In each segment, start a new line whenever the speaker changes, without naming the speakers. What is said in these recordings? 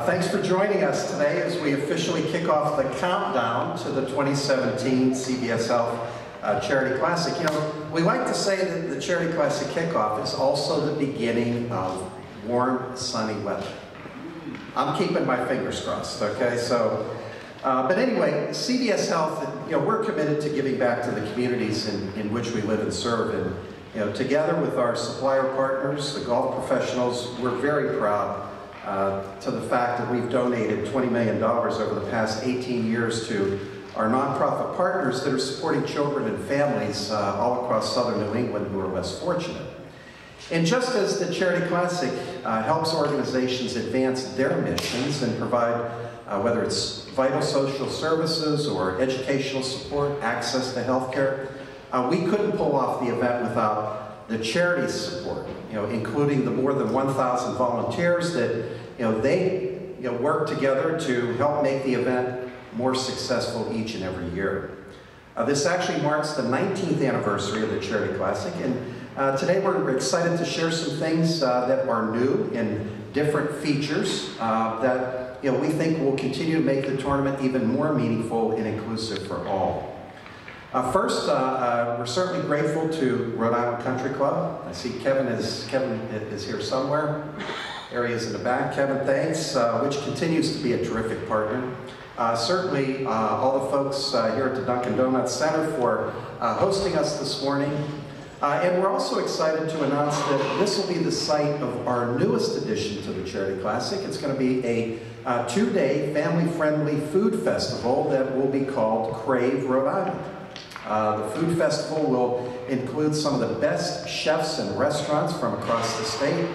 Thanks for joining us today as we officially kick off the countdown to the 2017 CVS Health Charity Classic. You know, we like to say that the Charity Classic kickoff is also the beginning of warm, sunny weather. I'm keeping my fingers crossed, okay? So, but anyway, CVS Health, you know, we're committed to giving back to the communities in which we live and serve. And, you know, together with our supplier partners, the golf professionals, we're very proud to the fact that we've donated $20 million over the past 18 years to our nonprofit partners that are supporting children and families all across southern New England who are less fortunate. And just as the Charity Classic helps organizations advance their missions and provide, whether it's vital social services or educational support, access to health care, we couldn't pull off the event without the charity's support, you know, including the more than 1,000 volunteers that, you know, they work together to help make the event more successful each and every year. This actually marks the 19th anniversary of the Charity Classic, and today we're excited to share some things that are new and different features that, you know, we think will continue to make the tournament even more meaningful and inclusive for all. First, we're certainly grateful to Rhode Island Country Club. I see Kevin is here somewhere. There he is in the back. Kevin, thanks, which continues to be a terrific partner. Certainly, all the folks here at the Dunkin' Donuts Center for hosting us this morning. And we're also excited to announce that this will be the site of our newest addition to the Charity Classic. It's going to be a two-day family-friendly food festival that will be called Crave Rhode Island. The food festival will include some of the best chefs and restaurants from across the state.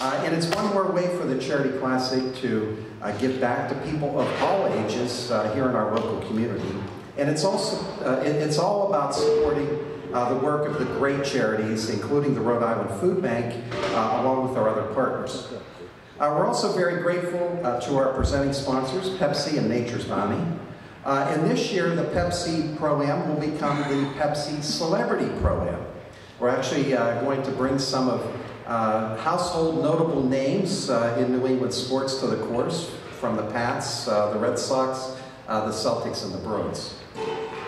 And it's one more way for the Charity Classic to give back to people of all ages here in our local community. And it's also, it's all about supporting the work of the great charities, including the Rhode Island Food Bank, along with our other partners. We're also very grateful to our presenting sponsors, Pepsi and Nature's Bounty. And this year, the Pepsi Pro-Am will become the Pepsi Celebrity Pro-Am. We're actually going to bring some of household notable names in New England sports to the course, from the Pats, the Red Sox, the Celtics, and the Bruins.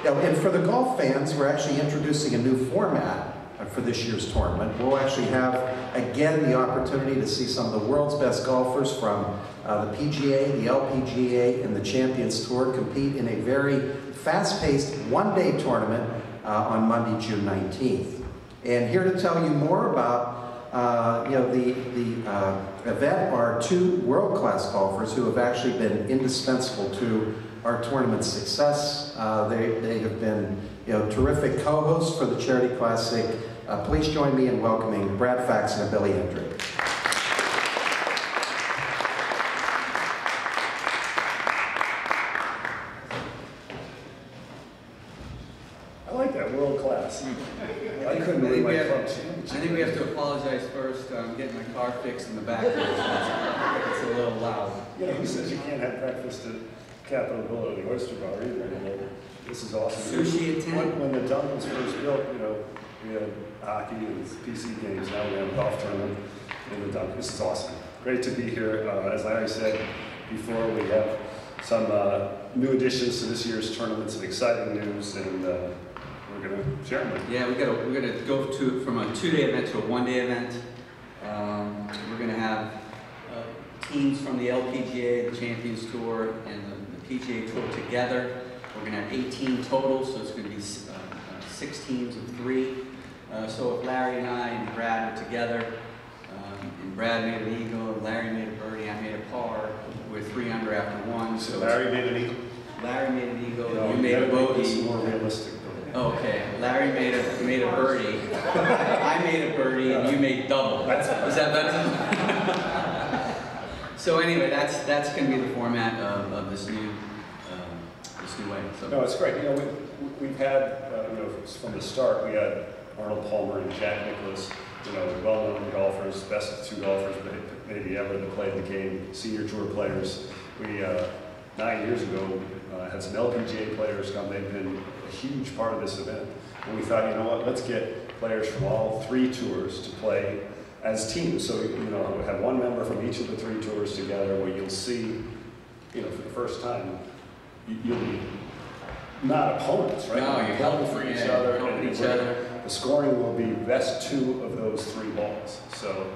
Now, and for the golf fans, we're actually introducing a new format for this year's tournament. We'll actually have, again, the opportunity to see some of the world's best golfers from the PGA, the LPGA, and the Champions Tour compete in a very fast-paced one-day tournament on Monday, June 19th. And here to tell you more about you know, the event are two world-class golfers who have actually been indispensable to our tournament's success. They have been, you know, terrific co-hosts for the Charity Classic. Please join me in welcoming Brad Faxon and Billy Hendrick.
I like that, world-class. I couldn't read my clubs.
I think we have to apologize first. I'm getting my car fixed in the back. It's a little loud.
You know, who says you can't have breakfast at Capitol Hill or the Oyster Bar either? You know, this is awesome.
Sushi at 10?
When the Dunkin' was first built, you know, we had hockey and PC games. Now we have a golf tournament in the Dunkin'. This is awesome. Great to be here. As Larry said before, we have some new additions to this year's tournament, some exciting news, and we're going to share them with you.
Yeah, we're going to go from a two-day event to a one-day event. We're going to have teams from the LPGA, the Champions Tour, and the PGA Tour together. We're going to have 18 total, so it's going to be 6 teams of 3. So if Larry and I and Brad were together, and Brad made an eagle, and Larry made a birdie, I made a par, we're 3 under after 1.
So Larry made an eagle.
Larry made an eagle,
No,
you made a bogey.
It's more realistic.
Okay, Larry made a birdie. I made a birdie, and you made double. Is that better? So anyway, that's going to be the format of this new way. So.
No, it's great. You know, we've had you know, from the start, we had Arnold Palmer and Jack Nicklaus, you know, well-known golfers, best 2 golfers maybe ever that played the game, senior tour players. We 9 years ago had some LPGA players come. They've been a huge part of this event. And we thought, you know what, let's get players from all 3 tours to play as teams. So, you know, we'll have one member from each of the 3 tours together where you'll see, you know, for the first time, you'll be not opponents, right?
No, you're helping
for each other.
Helping each other.
The scoring will be best 2 of those 3 balls. So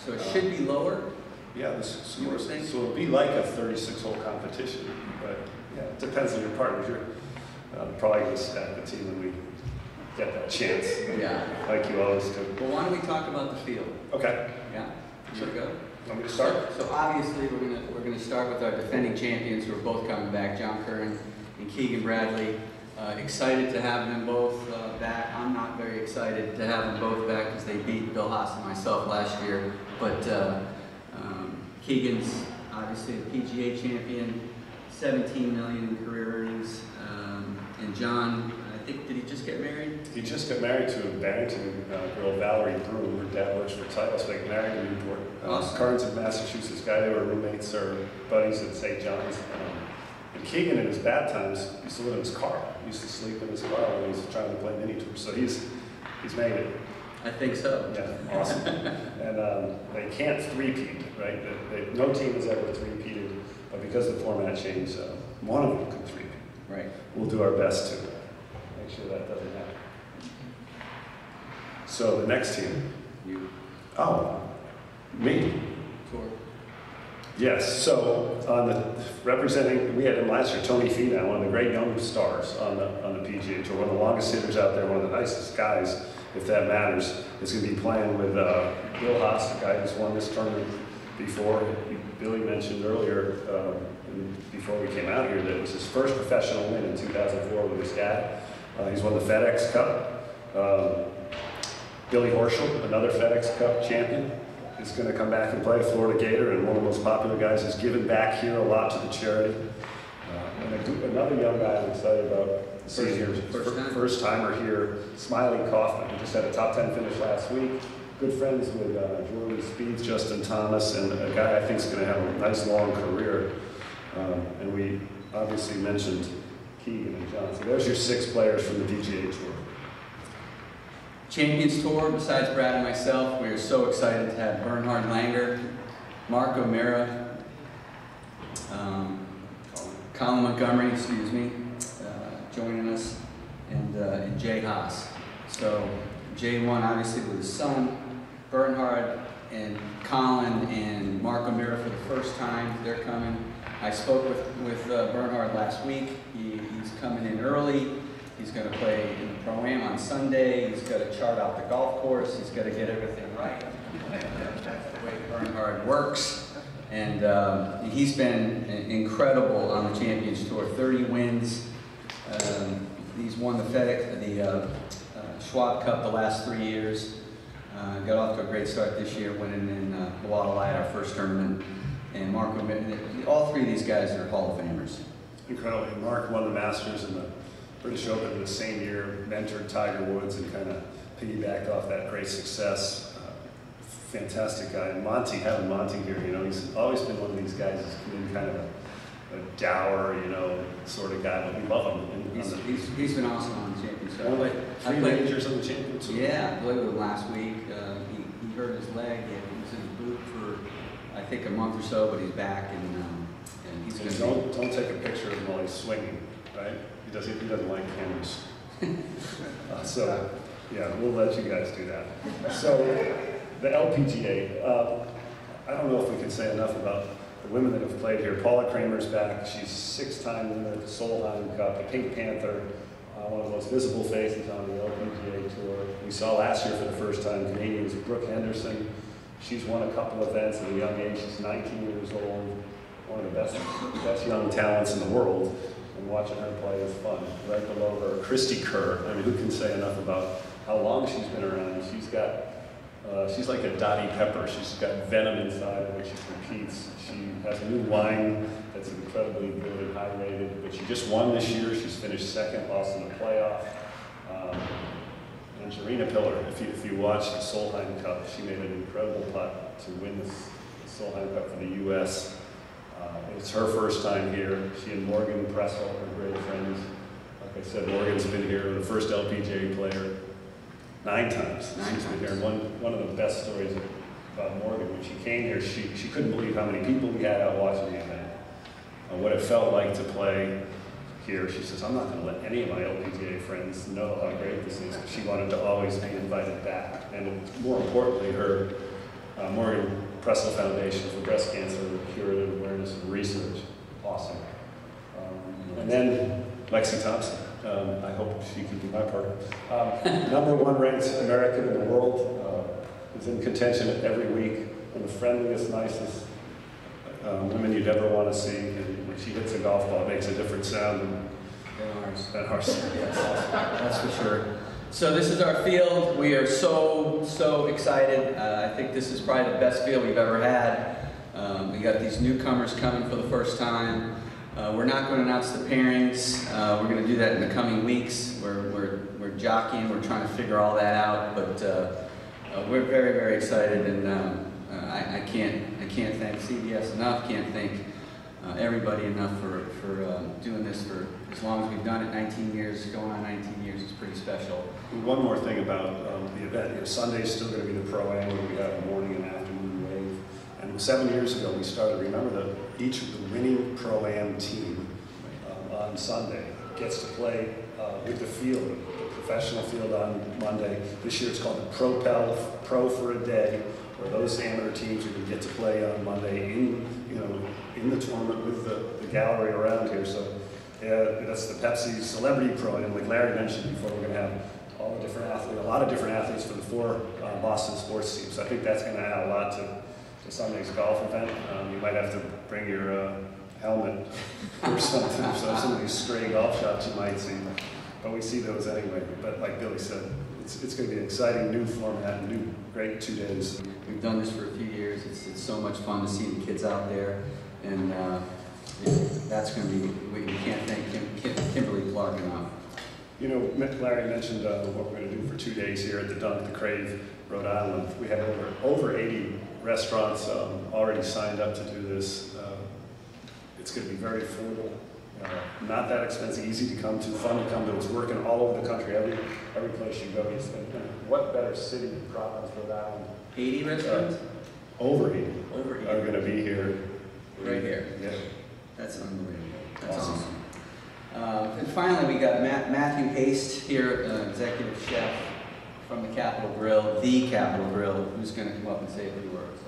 it should be lower?
yeah,
You were saying?
so it'll be like a 36-hole competition, but yeah, it depends on your partners. You're probably going to stack the team when we get that chance,
Yeah.
like you always do.
Well, why don't we talk about the field?
Okay,
Yeah? Should we go?
want me to start?
So obviously, we're gonna start with our defending champions who are both coming back, John Curran and Keegan Bradley. Excited to have them both back. I'm not very excited to have them both back because they beat Bill Haas and myself last year. But Keegan's obviously the PGA champion, 17 million in career earnings. And John, I think, did he just get married?
He just got married to a Barrington girl, Valerie Broom. Her dad works for Title, so they got married in Newport.
Awesome.
Curran's a Massachusetts guy. They were roommates or buddies at St. John's. And Keegan, in his bad times, used to live in his car. He used to sleep in his car when he was trying to play mini tours. So he's made it.
I think so.
Yeah, awesome. And they can't three-peat, right? No team has ever three-peated, but because the format changed, one of them could three-peat.
Right.
We'll do our best to make sure that doesn't happen. So the next team.
You.
Oh, me.
Tour.
Yes, so on the representing, we had him last year, Tony Finau, one of the great young stars on the PGA Tour, one of the longest hitters out there, one of the nicest guys, if that matters, is going to be playing with Bill Haas, the guy who's won this tournament before. Billy mentioned earlier, before we came out here, that it was his first professional win in 2004 with his dad. He's won the FedEx Cup. Billy Horschel, another FedEx Cup champion, is going to come back and play a Florida Gator, and one of the most popular guys, has given back here a lot to the charity. And another young guy I'm excited about seeing here, first timer here, Smiley Kaufman, who just had a top 10 finish last week. Good friends with Jordan Spieth, Justin Thomas, and a guy I think is going to have a nice long career. And we obviously mentioned Keegan and John. So there's your 6 players from the PGA Tour.
Champions Tour, besides Brad and myself, we are so excited to have Bernhard Langer, Mark O'Meara, Colin Montgomery, excuse me, joining us, and Jay Haas. So Jay won obviously with his son, Bernhard and Colin and Mark O'Meara for the first time. They're coming. I spoke with Bernhard last week. He's coming in early. He's going to play in the Pro-Am on Sunday. He's got to chart out the golf course. He's got to get everything right. That's the way Bernhard works. And he's been incredible on the Champions Tour. 30 wins. He's won the Schwab Cup the last 3 years. Got off to a great start this year, winning in Guadalajara, our first tournament. And Mark, all 3 of these guys are Hall of Famers.
Incredible. Mark won the Masters in the British Open in the same year, mentored Tiger Woods, and kind of piggybacked off that great success. Fantastic guy. And Monty, having Monty here, you know, he's always been one of these guys who's been kind of a dour, you know, sort of guy, but we love him.
He's been awesome on the Champions Tour.
Three majors on the Champions Tour.
Yeah, I played with him last week. He hurt his leg. He was in his boot for, I think, a month or so, but he's back, and he's going to
Don't take a picture of him while he's swinging, right? He doesn't like cameras. So, yeah, we'll let you guys do that. So, the LPGA, I don't know if we can say enough about the women that have played here. Paula Kramer's back. She's 6-time winner of the Solheim Cup, a Pink Panther, one of the most visible faces on the LPGA Tour. We saw last year for the first time Canadians Brooke Henderson. She's won a couple events at a young age. She's 19 years old, one of the best young talents in the world. And watching her play is fun. Right below her, Christy Kerr. I mean, who can say enough about how long she's been around? She's like a Dottie Pepper. She's got venom inside of her. She competes. She has a new wine that's incredibly good and high rated. But she just won this year. She's finished second, lost in the playoff. And Jarena Pillar, if you watch the Solheim Cup, she made an incredible putt to win the Solheim Cup for the U.S. It's her first time here. She and Morgan Pressel are great friends. Like I said, Morgan's been here, the first LPGA player, 9 times. She's been here. One of the best stories about Morgan. When she came here, she couldn't believe how many people we had out watching the event. What it felt like to play here. She says, I'm not going to let any of my LPGA friends know how great this is. She wanted to always be invited back. And more importantly, her Morgan Pressel Foundation for Breast Cancer, Curative Awareness and Research. Awesome. And then Lexi Thompson. I hope she can be my partner. #1 ranked American in the world. Is in contention every week. One of the friendliest, nicest women you'd ever want to see. And when she hits a golf ball, it makes a different sound than ours.
Yes, that's for sure. So this is our field. We are so excited. I think this is probably the best field we've ever had. We got these newcomers coming for the first time. We're not going to announce the pairings. We're going to do that in the coming weeks. We're jockeying. We're trying to figure all that out. But we're very excited, and I can't thank CVS enough. Can't thank everybody enough for doing this for as long as we've done it. 19 years, going on 19 years. It's pretty special.
One more thing about the event. Sunday's still going to be the Pro-Am, where we have a morning and afternoon wave. And 7 years ago we started. Remember that each of the winning Pro-Am team on Sunday gets to play with the field, the professional field on Monday. This year it's called the Pro for a Day, where those amateur teams are going to get to play on Monday in the tournament with the gallery around here. So that's the Pepsi Celebrity Pro-Am. Like Larry mentioned before, we're going to have all the different athletes, a lot of different athletes for the 4 Boston sports teams. So I think that's going to add a lot to Sunday's golf event. You might have to bring your helmet or something. So some of these stray golf shots you might see, but we see those anyway. But like Billy said, it's going to be an exciting new format, new great 2 days.
We've done this for a few years. It's so much fun to see the kids out there, and that's going to be. We can't thank Kimberly Clark enough.
You know, Larry mentioned what we're going to do for 2 days here at the Dunk at the Crave, Rhode Island. We have over 80 restaurants already signed up to do this. It's going to be very affordable, not that expensive, easy to come to, fun to come to. It's working all over the country. Every place you go, you spend. What better city than Providence, Rhode Island?
80 restaurants?
Over 80.
Over 80
are going to be here.
Right here.
Yeah.
That's unbelievable. That's
Awesome.
And finally, we got Matthew Haste here, executive chef from the Capitol Grill, who's going to come up and say a few words.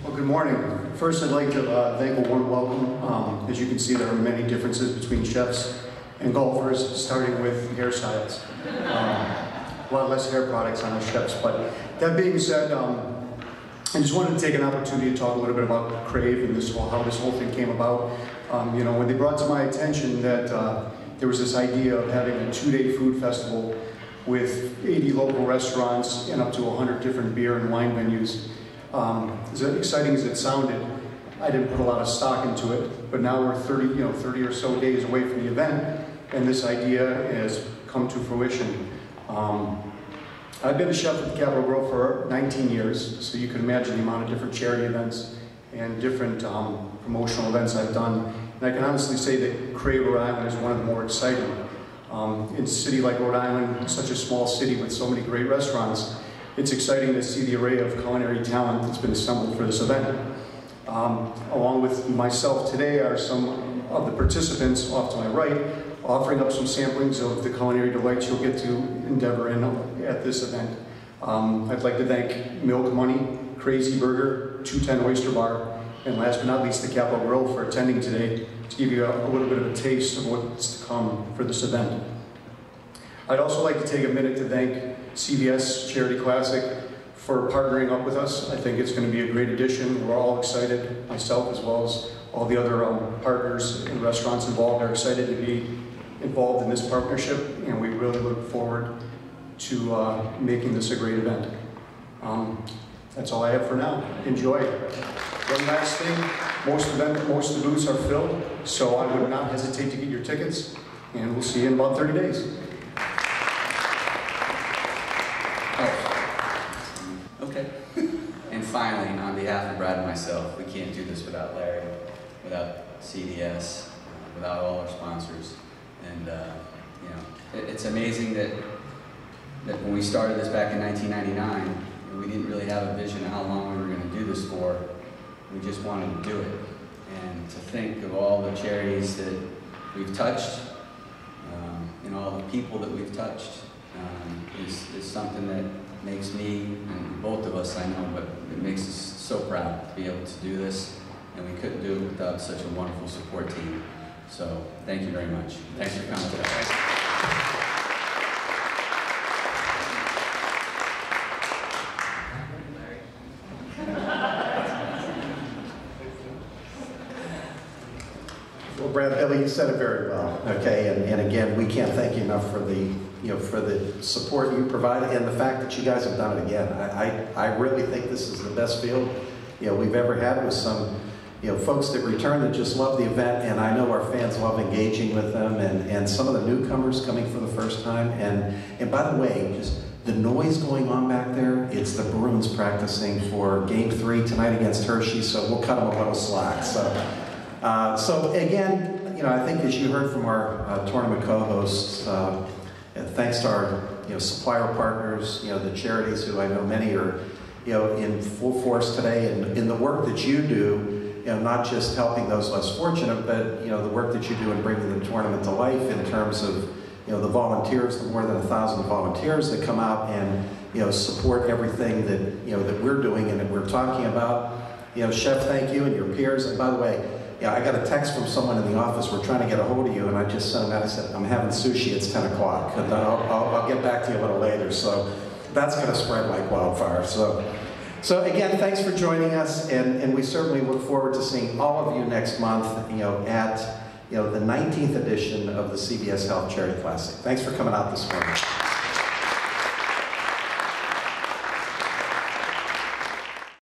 Well, good morning. First, I'd like to thank a warm welcome. As you can see, there are many differences between chefs and golfers, starting with hairstyles. A lot less hair products on the chefs. But that being said, I just wanted to take an opportunity to talk a little bit about Crave and how this whole thing came about. When they brought to my attention that there was this idea of having a 2-day food festival with 80 local restaurants and up to 100 different beer and wine venues. As exciting as it sounded, I didn't put a lot of stock into it, but now we're 30 or so days away from the event, and this idea has come to fruition. I've been a chef at the Capitol Grill for 19 years, so you can imagine the amount of different charity events and different promotional events I've done. And I can honestly say that Crave, Rhode Island is one of the more exciting. In a city like Rhode Island, such a small city with so many great restaurants, it's exciting to see the array of culinary talent that's been assembled for this event. Along with myself today are some of the participants off to my right, offering up some samplings of the culinary delights you'll get to endeavor in at this event. I'd like to thank Milk Money, Crazy Burger, 210 Oyster Bar, and last but not least the Capitol Grill for attending today to give you a little bit of a taste of what's to come for this event. I'd also like to take a minute to thank CVS Charity Classic for partnering up with us. I think it's going to be a great addition. We're all excited, myself as well as all the other partners and restaurants involved are excited to be involved in this partnership, and we really look forward to making this a great event. That's all I have for now. Enjoy. One last thing, most of the booths are filled, so I would not hesitate to get your tickets, and we'll see you in about 30 days.
Okay. And finally, on behalf of Brad and myself, we can't do this without Larry, without CVS, without all our sponsors. And it's amazing that that when we started this back in 1999, we didn't really have a vision of how long we were going to do this for. We just wanted to do it. And to think of all the charities that we've touched, and all the people that we've touched, is something that makes me, and both of us I know, but it makes us so proud to be able to do this. And we couldn't do it without such a wonderful support team. So thank you very much. Thanks for coming today.
Well, Brad, Billy, you said it very well, okay? And again, we can't thank you enough for the, for the support you provided and the fact that you guys have done it again. I really think this is the best field, we've ever had with some, folks that return that just love the event, and I know our fans love engaging with them, and some of the newcomers coming for the first time. And by the way, just the noise going on back there, it's the Bruins practicing for Game 3 tonight against Hershey, so we'll cut them a little slack. So again, I think as you heard from our tournament co-hosts, thanks to our supplier partners, the charities who I know many are in full force today, and in the work that you do, not just helping those less fortunate, but the work that you do in bringing the tournament to life in terms of the volunteers, the more than 1,000 volunteers that come out and support everything that that we're doing and that we're talking about. Chef, thank you, and your peers. And by the way, I got a text from someone in the office. We're trying to get a hold of you, and I just sent them out. I said, I'm having sushi. It's 10 o'clock. And I'll get back to you a little later. So that's going to spread like wildfire. So again, thanks for joining us, and we certainly look forward to seeing all of you next month, at the 19th edition of the CVS Health Charity Classic. Thanks for coming out this morning.